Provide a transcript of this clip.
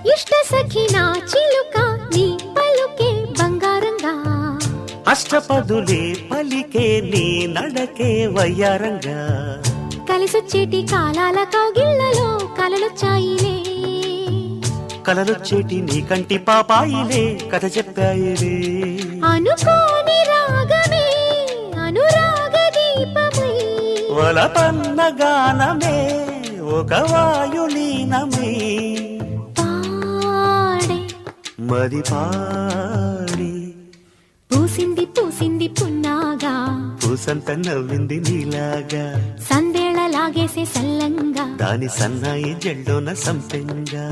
ఇష్ట సఖినా చిలుక నీ పలుకే బంగారంగా అష్టపదులే పలికే నీ నడకే వయ్యారంగా కలిసొచ్చేటి కాలాల కౌగిళ్లలో కలలొచ్చాయిలే కలలొచ్చేటి నీ కంటి పాపాయిలే కథ చెప్పాయిలే అనుకోని రాగమే అనురాగ దీపమై వలపన్న గానమే ఒక వాయులీనమే పాడే మది పాడి పూసింది పూసింది పున్నాగా పూసంత నవ్వింది నీలాగా సందేళ లాగేసే సల్లంగా దాని సన్నాయి జెండోన సంపెంగా